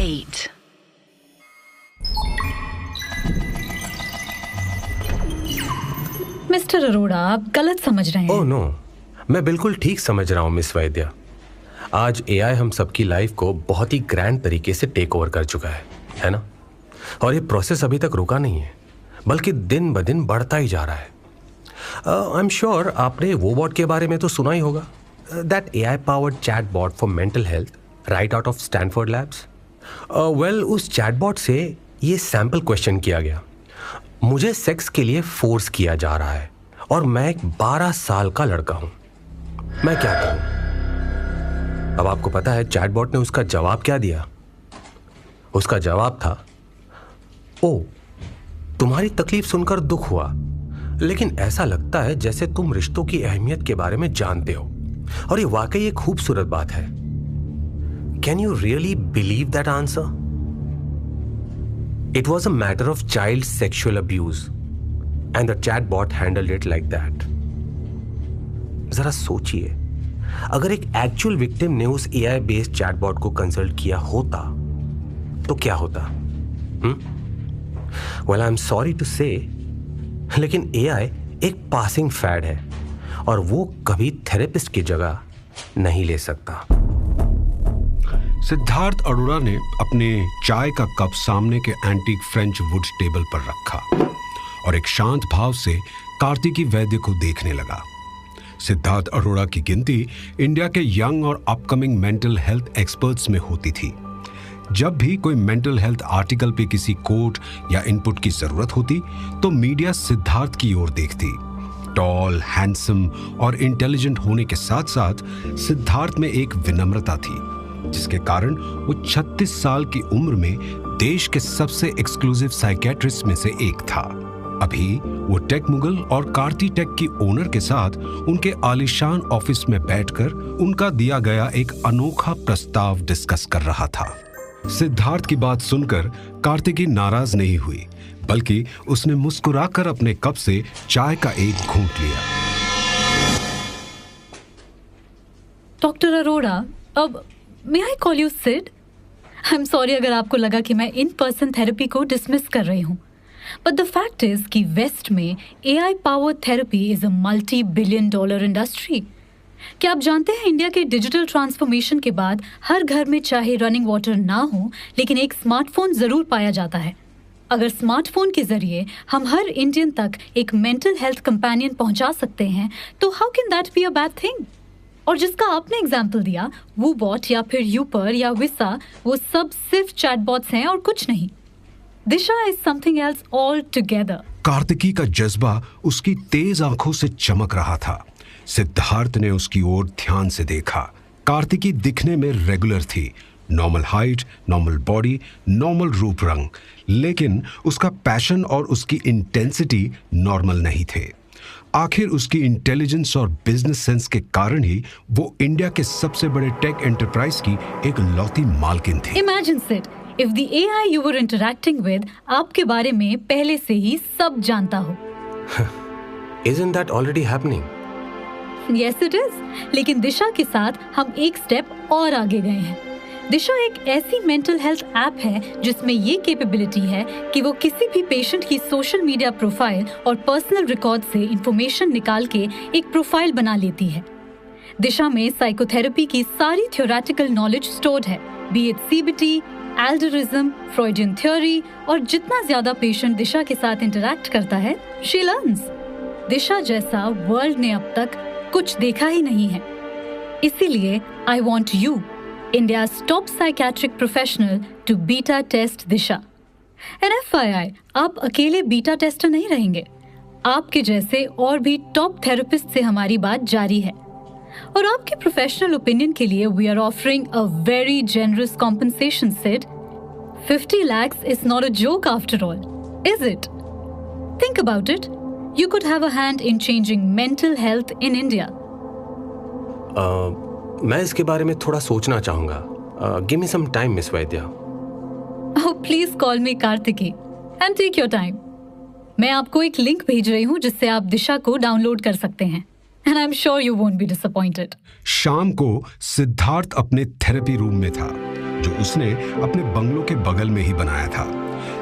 8. Mister Arora, आप गलत समझ रहे हैं। ओह नो, मैं बिल्कुल ठीक समझ रहा हूँ मिस वैद्या। आज एआई हम सबकी लाइफ को बहुत ही ग्रैंड तरीके से टेक ओवर कर चुका है ना? और ये प्रोसेस अभी तक रुका नहीं है, बल्कि दिन ब दिन बढ़ता ही जा रहा है। आई एम श्योर आपने वो बॉट के बारे में तो सुना ही होगा, that AI powered chat bot for mental health right out of Stanford labs. Well, उस चैट बॉट से ये सैम्पल क्वेश्चन किया गया, मुझे सेक्स के लिए फोर्स किया जा रहा है और मैं एक 12 साल का लड़का हूं, मैं क्या करूं? अब आपको पता है चैटबॉट ने उसका जवाब क्या दिया? उसका जवाब था, ओ, तुम्हारी तकलीफ सुनकर दुख हुआ, लेकिन ऐसा लगता है जैसे तुम रिश्तों की अहमियत के बारे में जानते हो, और ये वाकई एक खूबसूरत बात है। Can you really believe that answer? It was a matter of child sexual abuse and the chatbot handled it like that. जरा सोचिए, अगर एक एक्चुअल विक्टिम ने उस एआई बेस्ड चैटबॉट को कंसल्ट किया होता तो क्या होता? Well, I am sorry to say, लेकिन एआई एक पासिंग फैड है और वो कभी थेरेपिस्ट की जगह नहीं ले सकता। सिद्धार्थ अरोड़ा ने अपने चाय का कप सामने के एंटीक फ्रेंच वुड टेबल पर रखा और एक शांत भाव से कार्तिकी वैद्य को देखने लगा। सिद्धार्थ अरोड़ा की गिनती इंडिया के यंग और अपकमिंग मेंटल हेल्थ एक्सपर्ट्स में होती थी। जब भी कोई मेंटल हेल्थ आर्टिकल पे किसी कोट या इनपुट की जरूरत होती तो मीडिया सिद्धार्थ की ओर देखती। टॉल, हैंडसम और इंटेलिजेंट होने के साथ साथ सिद्धार्थ में एक विनम्रता थी, जिसके कारण वो 36 साल की उम्र में देश के सबसे एक्सक्लूसिव साइकियाट्रिस्ट में से एक था। अभी वो टेक मुगल और कार्ती टेक की ओनर के साथ उनके आलीशान ऑफिस में बैठकर उनका दिया गया एक अनोखा प्रस्ताव डिस्कस कर रहा था। सिद्धार्थ की बात सुनकर कार्तिकी नाराज नहीं हुई, बल्कि उसने मुस्कुराकर अपने कप से चाय का एक घूंट लिया। डॉक्टर अरोड़ा, अब may I call you Sid? I am sorry अगर आपको लगा कि मैं इन पर्सन थेरेपी को डिसमिस कर रही हूँ, बट द फैक्ट इज कि वेस्ट में AI power therapy is a multi-billion dollar इंडस्ट्री। क्या आप जानते हैं इंडिया के डिजिटल ट्रांसफॉर्मेशन के बाद हर घर में चाहे रनिंग वाटर ना हो, लेकिन एक स्मार्टफोन जरूर पाया जाता है। अगर स्मार्टफोन के जरिए हम हर इंडियन तक एक मेंटल हेल्थ कंपेनियन पहुंचा सकते हैं तो how can that be a bad thing? और जिसका आपने एग्जाम्पल दिया, वो बॉट या फिर यूपर या विसा, वो सब सिर्फ चैटबॉट्स हैं और कुछ नहीं। Disha is something else all together. Kartiki का जज्बा उसकी तेज आंखों से चमक रहा था। सिद्धार्थ ने उसकी ओर ध्यान से देखा। कार्तिकी दिखने में रेगुलर थी, normal height, normal body, normal रूप रंग, लेकिन उसका पैशन और उसकी इंटेंसिटी नॉर्मल नहीं थे। आखिर उसकी इंटेलिजेंस और बिजनेस सेंस के कारण ही वो इंडिया के सबसे बड़े टेक एंटरप्राइज की एक लौती मालकिन थी। Imagine it, if the AI you were interacting with आपके बारे में पहले से ही सब जानता हो। Isn't that already happening? Yes it is, लेकिन दिशा के साथ हम एक स्टेप और आगे गए हैं। दिशा एक ऐसी मेंटल हेल्थ ऐप है जिसमें ये कैपेबिलिटी है कि वो किसी भी पेशेंट की सोशल मीडिया प्रोफाइल और पर्सनल रिकॉर्ड से इंफॉर्मेशन निकाल के एक प्रोफाइल बना लेती है। दिशा में साइकोथेरेपी की सारी थ्योरेटिकल नॉलेज स्टोर्ड है, be it CBT, Adlerism, Freudian theory, और जितना ज्यादा पेशेंट दिशा के साथ इंटरैक्ट करता है, शी लर्न्स। दिशा जैसा वर्ल्ड ने अब तक कुछ देखा ही नहीं है। इसीलिए I want you, India's top psychiatric professional, to beta test Disha. And FYI, आप अकेले बीटा टेस्टर नहीं रहेंगे। आपके जैसे और भी टॉप थेरेपिस्ट से हमारी बात जारी है, और आपके प्रोफेशनल ओपिनियन के लिए we are offering a very generous compensation, Sid. 50 lakhs is not a joke after all, is it? Think about it. You could have a hand in changing mental health in India. मैं इसके बारे में थोड़ा सोचना चाहूंगा। Give me some time miss Vaidya. Oh, please call me Kartiki and take your time. मैं आपको एक लिंक भेज रही हूँ जिससे आप दिशा को डाउनलोड कर सकते हैं, and I'm sure you won't be disappointed. शाम को सिद्धार्थ अपने थेरेपी रूम में था। जो उसने अपने बंगलो के बगल में ही बनाया था।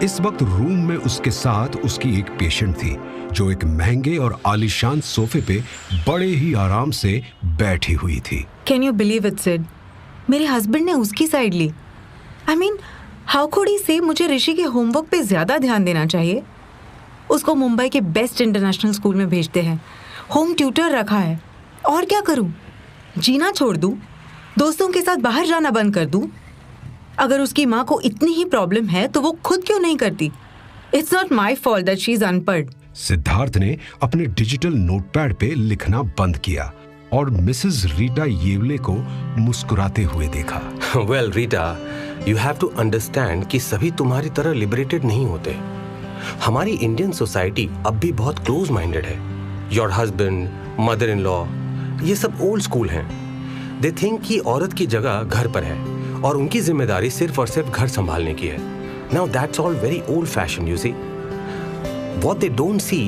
इस वक्त रूम में उसके साथ उसकी एक पेशेंट थी जो एक महंगे और आलीशान सोफे पे बड़े ही आराम से बैठी हुई थी। Can you believe it Sid? मेरे हस्बैंड ने उसकी साइड ली। I mean, how could he say मुझे ऋषि के होमवर्क पे ज्यादा ध्यान देना चाहिए। उसको मुंबई के बेस्ट इंटरनेशनल स्कूल में भेजते हैं, होम ट्यूटर रखा है। और क्या करूं? जीना छोड़ दूं? दोस्तों के साथ बाहर जाना बंद कर दूं? अगर उसकी माँ को इतनी ही प्रॉब्लम है तो वो खुद क्यों नहीं करती? It's not my fault that she is अनपढ़। सिद्धार्थ ने अपने डिजिटल नोटपैड पे लिखना बंद किया और मिसेस रीटा येवले को मुस्कुराते हुए देखा। Well Rita, you have to understand कि सभी तुम्हारी तरह लिबरेटेड नहीं होते। हमारी इंडियन सोसाइटी अब भी बहुत क्लोज माइंडेड है। Your husband, mother in law, ये सब ओल्ड स्कूल हैं। दे थिंक कि औरत की जगह घर पर है और उनकी जिम्मेदारी सिर्फ और सिर्फ घर संभालने की है। Now that's all very old fashion, you see. What they don't see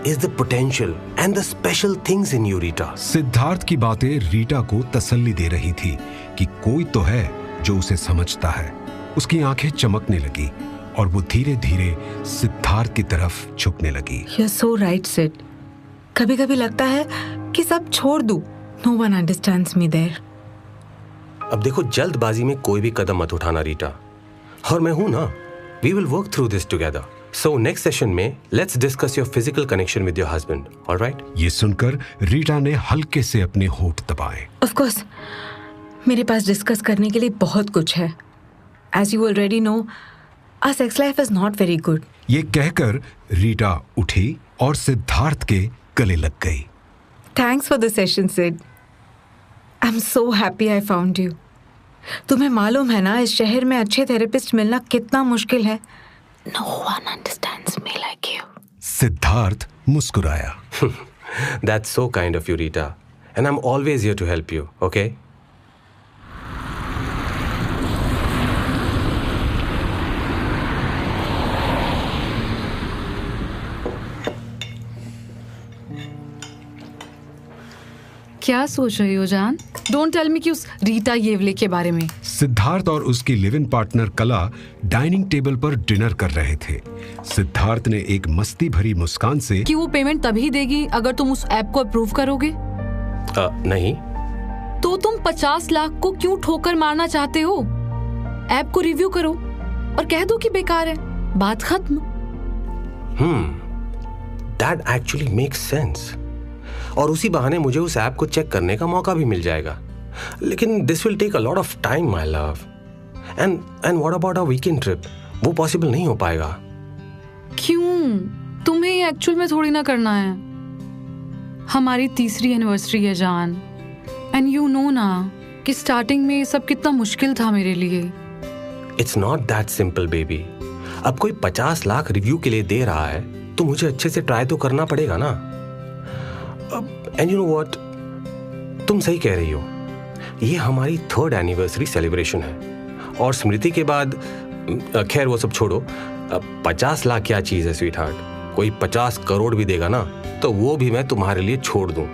is the potential and the special things in you, Rita. Siddharth की बातें रीटा को तसल्ली दे रही थी कि कोई तो है जो उसे समझता है। उसकी आंखें चमकने लगी और वो धीरे धीरे सिद्धार्थ की तरफ झुकने लगी। You are so right Sid. कभी कभी लगता है कि सब छोड़ दूं। No one understands me there. अब देखो, जल्दबाजी में कोई भी कदम मत उठाना रीटा, और मैं हूं ना। We will work through this together. So next session में let's discuss your physical connection with your husband, alright? ये सुनकर रीटा ने हल्के से अपने होंठ दबाए। ऑफ कोर्स, मेरे पास डिस्कस करने के लिए बहुत कुछ है। As you already know, our sex life is not very good. ये कहकर रीटा उठी और सिद्धार्थ के गले लग गई। Thanks for the session Sid. I am so happy I found you. तुम्हें मालूम है ना, इस शहर में अच्छे थेरेपिस्ट मिलना कितना मुश्किल है। No one understands me like you. Siddharth मुस्कुराया। That's so kind of you, Rita. And I'm always here to help you, okay? क्या सोच रही हो जान? डोंट टेल मी कि उस रीटा येवले के बारे में। सिद्धार्थ और उसकी लिव इन पार्टनर कला डाइनिंग टेबल पर डिनर कर रहे थे। सिद्धार्थ ने एक मस्ती भरी मुस्कान से कि वो पेमेंट तभी देगी अगर तुम उस ऐप को अप्रूव करोगे। नहीं। तो तुम 50 लाख को क्यों ठोकर मारना चाहते हो? ऐप को रिव्यू करो और कह दो कि बेकार है, बात खत्म। That actually makes sense. और उसी बहाने मुझे उस ऐप को चेक करने का मौका भी मिल जाएगा। लेकिन this will take a lot of time my love. And what about a weekend trip? वो पॉसिबल नहीं हो पाएगा। क्यों? तुम्हें ये एक्चुअल में थोड़ी ना करना है। हमारी 3री एनिवर्सरी है जान, एंड यू नो ना कि स्टार्टिंग में ये सब कितना मुश्किल था मेरे लिए। It's not that simple baby. अब कोई 50 लाख रिव्यू के लिए दे रहा है तो मुझे अच्छे से ट्राई तो करना पड़ेगा ना। एंड यू नो व्हाट, तुम सही कह रही हो। ये हमारी 3rd एनिवर्सरी सेलिब्रेशन है और स्मृति के बाद, खैर वो सब छोड़ो, 50 लाख क्या चीज है स्वीट हार्ट। कोई 50 करोड़ भी देगा ना तो वो भी मैं तुम्हारे लिए छोड़ दूं।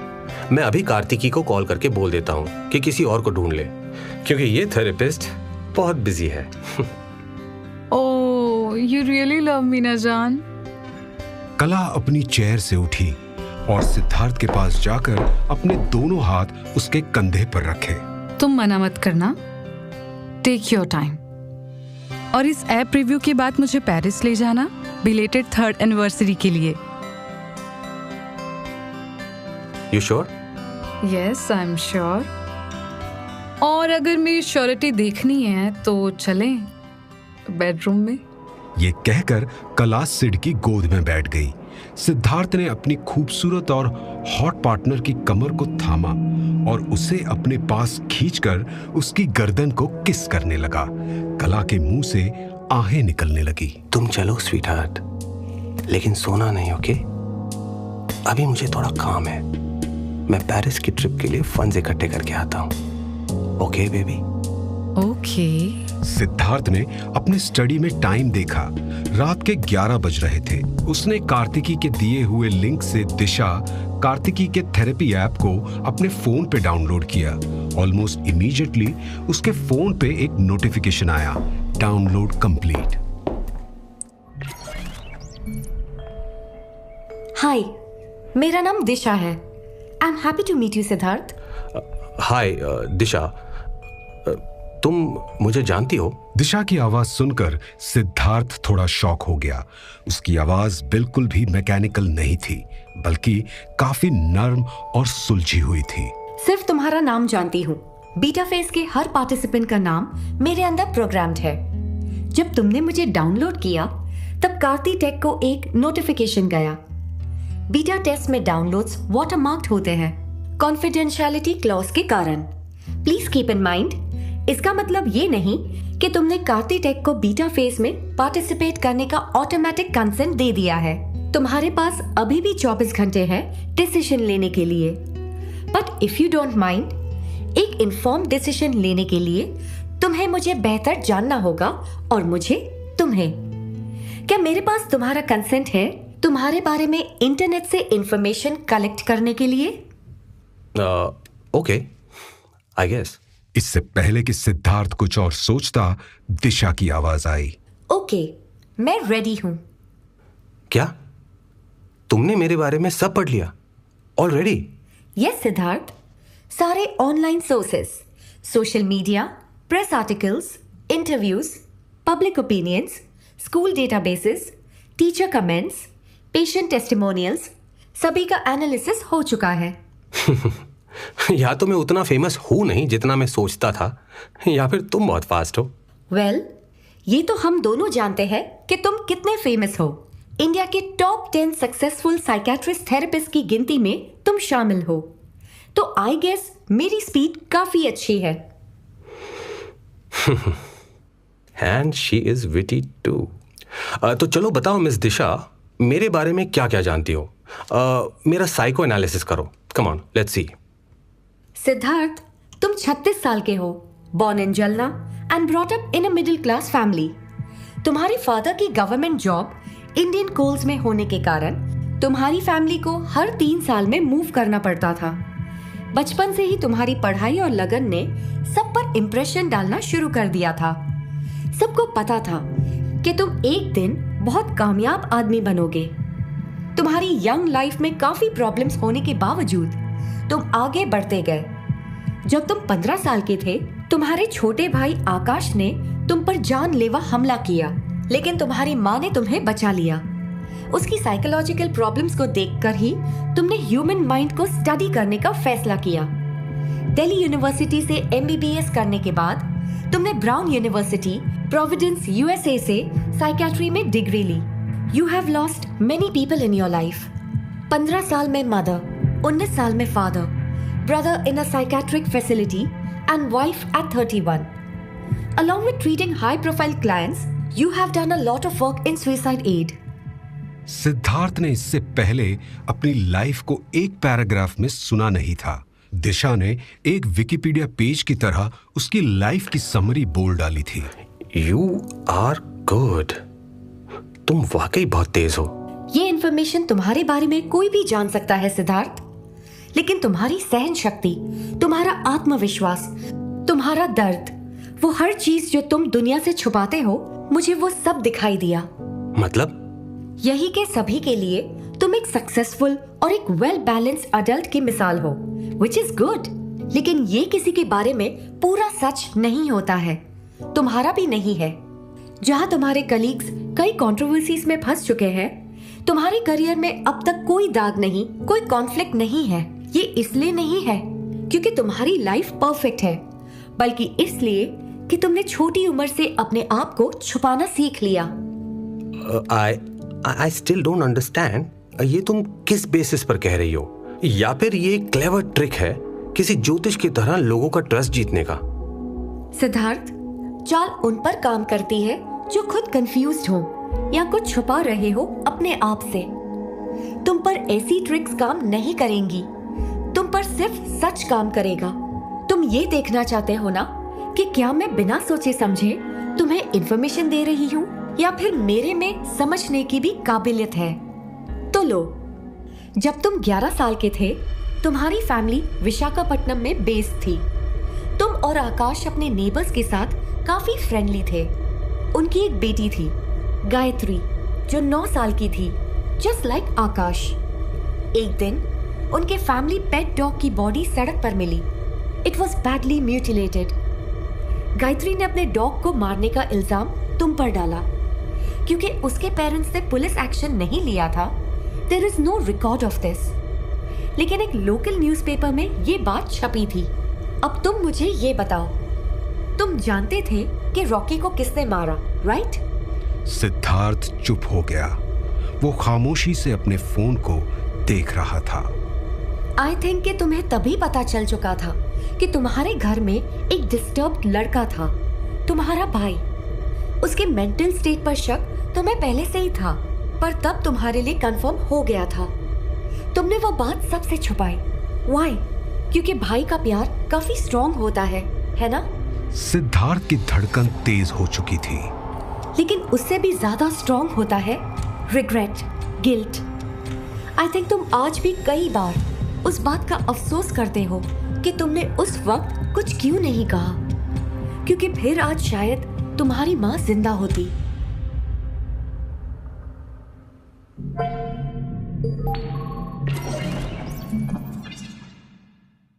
मैं अभी कार्तिकी को कॉल करके बोल देता हूं कि किसी और को ढूंढ ले, क्योंकि ये थेरेपिस्ट बहुत बिजी है। ओह, यू रियली लव मी ना जान। कला अपनी चेयर से उठी और सिद्धार्थ के पास जाकर अपने दोनों हाथ उसके कंधे पर रखे। तुम मना मत करना, टेक योर टाइम। और इस ऐप रिव्यू के बाद मुझे पेरिस ले जाना बिलेटेड 3rd एनिवर्सरी के लिए। You sure? Yes, I am sure. और अगर मेरी श्योरिटी देखनी है तो चलें बेडरूम में। ये कहकर कला सिड की गोद में बैठ गई। सिद्धार्थ ने अपनी खूबसूरत और हॉट पार्टनर की कमर को थामा और उसे अपने पास खींचकर उसकी गर्दन को किस करने लगा। कला के मुंह से आहें निकलने लगी। तुम चलो स्वीट हार्ट, लेकिन सोना नहीं, ओके? अभी मुझे थोड़ा काम है। मैं पेरिस की ट्रिप के लिए फंड्स इकट्ठे करके आता हूँ। Okay baby? ओके। सिद्धार्थ ने अपने स्टडी में टाइम देखा। रात के 11 बज रहे थे। उसने कार्तिकी के दिए हुए लिंक से दिशा कार्तिकी के थेरेपी ऐप को अपने फोन पे डाउनलोड किया। ऑलमोस्ट इमीडिएटली उसके फोन पे एक नोटिफिकेशन आया, डाउनलोड कंप्लीट। हाय, मेरा नाम दिशा है। I am happy to meet you Siddharth. Hi Disha, तुम मुझे जानती हो? दिशा की आवाज सुनकर सिद्धार्थ थोड़ा शॉक हो गया। उसकी आवाज बिल्कुल भी मैकेनिकल नहीं थी, बल्कि काफी नर्म और सुलझी हुई थी। सिर्फ तुम्हारा नाम जानती हूँ। बीटा फेस के हर पार्टिसिपेंट का नाम मेरे अंदर प्रोग्राम्ड है। जब तुमने मुझे डाउनलोड किया तब कार्ती टेक को एक नोटिफिकेशन गया। बीटा टेस्ट में डाउनलोड्स वाटरमार्क्ड होते हैं कॉन्फिडेंशियलिटी क्लॉज के कारण। प्लीज कीप इन माइंड, इसका मतलब ये नहीं कि तुमने कार्ती टेक को बीटा फेस में पार्टिसिपेट करने का ऑटोमेटिक कंसेंट दे दिया है। तुम्हारे पास अभी भी 24 घंटे हैं डिसीजन लेने के लिए। But if you don't mind, एक इन्फॉर्म डिसीजन लेने के लिए तुम्हें मुझे बेहतर जानना होगा और मुझे तुम्हें। क्या मेरे पास तुम्हारा कंसेंट है तुम्हारे बारे में इंटरनेट से इंफॉर्मेशन कलेक्ट करने के लिए? Okay, I guess. इससे पहले कि सिद्धार्थ कुछ और सोचता, दिशा की आवाज आई। ओके, मैं रेडी हूं। क्या तुमने मेरे बारे में सब पढ़ लिया ऑलरेडी? यस सिद्धार्थ, सारे online sources, social media, press articles, interviews, public opinions, school databases, teacher comments, patient testimonials, सभी का एनालिसिस हो चुका है। या तो मैं उतना फेमस हूं नहीं जितना मैं सोचता था, या फिर तुम बहुत फास्ट हो। वेल, ये तो हम दोनों जानते हैं कि तुम कितने फेमस हो। इंडिया के टॉप 10 सक्सेसफुल साइकेट्रिस्ट थेरेपिस्ट की गिनती में तुम शामिल हो। तो आई गेस मेरी स्पीड काफी अच्छी है। And she is witty too. तो चलो बताओ मिस दिशा, मेरे बारे में क्या क्या जानती हो? मेरा साइको एनालिसिस करो। Come on, let's see. Siddharth, तुम 36 साल के हो, born in जलना and brought up in a middle class family। तुम्हारे फादर की गवर्नमेंट जॉब इंडियन कोल्स में होने के कारण तुम्हारी फैमिली को हर 3 साल में मूव करना पड़ता था। बचपन से ही तुम्हारी पढ़ाई और लगन ने सब पर इम्प्रेशन डालना शुरू कर दिया था। सबको पता था कि तुम एक दिन बहुत कामयाब आदमी बनोगे। तुम्हारी यंग लाइफ में काफी प्रॉब्लम्स होने के बावजूद तुम आगे बढ़ते गए। जब तुम 15 साल के थे, तुम्हारे छोटे भाई आकाश ने तुम पर जानलेवा हमला किया, लेकिन तुम्हारी माँ ने तुम्हें बचा लिया। उसकी साइकोलॉजिकल प्रॉब्लम्स को देखकर ही तुमने ह्यूमन माइंड को स्टडी करने का फैसला किया। दिल्ली यूनिवर्सिटी से MBBS करने के बाद तुमने ब्राउन यूनिवर्सिटी, प्रोविडेंस, USA से साइकियाट्री में डिग्री ली। You have lost many people in your life. 15 साल में मदर, 19 साल में father, brother in a psychiatric facility and wife at 31। Along with treating high profile clients, you have done a lot of work in suicide aid. Siddharth ने इससे पहले अपनी life को एक पैराग्राफ में सुना नहीं था। दिशा ने एक विकिपीडिया पेज की तरह उसकी लाइफ की समरी बोल डाली थी। You are good. तुम वाकई बहुत तेज हो। ये इन्फॉर्मेशन तुम्हारे बारे में कोई भी जान सकता है सिद्धार्थ, लेकिन तुम्हारी सहन शक्ति, तुम्हारा आत्मविश्वास, तुम्हारा दर्द, वो हर चीज जो तुम दुनिया से छुपाते हो, मुझे वो सब दिखाई दिया। मतलब? यही के सभी के लिए तुम एक सक्सेसफुल और एक वेल बैलेंस्ड अडल्ट की मिसाल हो, which is good। लेकिन ये किसी के बारे में पूरा सच नहीं होता है, तुम्हारा भी नहीं है। जहाँ तुम्हारे कलीग्स कई कंट्रोवर्सीज में फंस चुके हैं, तुम्हारे करियर में अब तक कोई दाग नहीं, कोई कॉन्फ्लिक्ट नहीं है। ये इसलिए नहीं है क्योंकि तुम्हारी लाइफ परफेक्ट है, बल्कि इसलिए कि तुमने छोटी उम्र से अपने आप को छुपाना सीख लिया। I still don't understand। ये तुम किस बेसिस पर कह रही हो? या फिर ये क्लेवर ट्रिक है किसी ज्योतिष की तरह लोगों का ट्रस्ट जीतने का? सिद्धार्थ, चाल उन पर काम करती है जो खुद कंफ्यूज्ड हो या कुछ छुपा रहे हो अपने आप से। तुम पर ऐसी ट्रिक्स काम नहीं करेंगी, तुम पर सिर्फ सच काम करेगा। तुम ये देखना चाहते हो ना कि क्या मैं बिना सोचे समझे तुम्हें इंफॉर्मेशन दे रही हूँ या फिर मेरे में समझने की भी काबिलियत है। तो लो, जब तुम 11 साल के थे, तुम्हारी फैमिली विशाखापट्टनम में बेस थी। तुम और आकाश अपने नेबर्स के साथ काफी फ्रेंडली थे। उनकी एक बेटी थी, गायत्री, जो 9 साल की थी, जस्ट लाइक आकाश। एक दिन उनके फैमिली पेट डॉग की बॉडी सड़क पर मिली। It was badly mutilated. Gayatri ने अपने डॉग को मारने का इल्जाम तुम पर डाला। क्योंकि उसके पेरेंट्स ने पुलिस एक्शन नहीं लिया था, there is no record of this. लेकिन एक लोकल न्यूज़पेपर में ये बात छपी थी। अब तुम मुझे ये बताओ, तुम जानते थे कि रॉकी को किसने मारा, राइट? सिद्धार्थ चुप हो गया। वो खामोशी से अपने फोन को देख रहा था। आई थिंक कि तुम्हें तभी पता चल चुका था कि तुम्हारे घर में एक डिस्टर्ब्ड लड़का था, तुम्हारा भाई। उसके मेंटल स्टेट पर शक तुम्हें पहले से ही था, पर तब तुम्हारे लिए कंफर्म हो गया था। तुमने वो बात सबसे छुपाई। व्हाई? क्योंकि भाई का प्यार काफी स्ट्रॉन्ग होता है ना? सिद्धार्थ की धड़कन तेज हो चुकी थी। लेकिन उससे भी ज्यादा स्ट्रॉन्ग होता है रिग्रेट, गिल्ट। आई थिंक तुम आज भी कई बार उस बात का अफसोस करते हो कि तुमने उस वक्त कुछ क्यों नहीं कहा, क्योंकि फिर आज शायद तुम्हारी माँ जिंदा होती।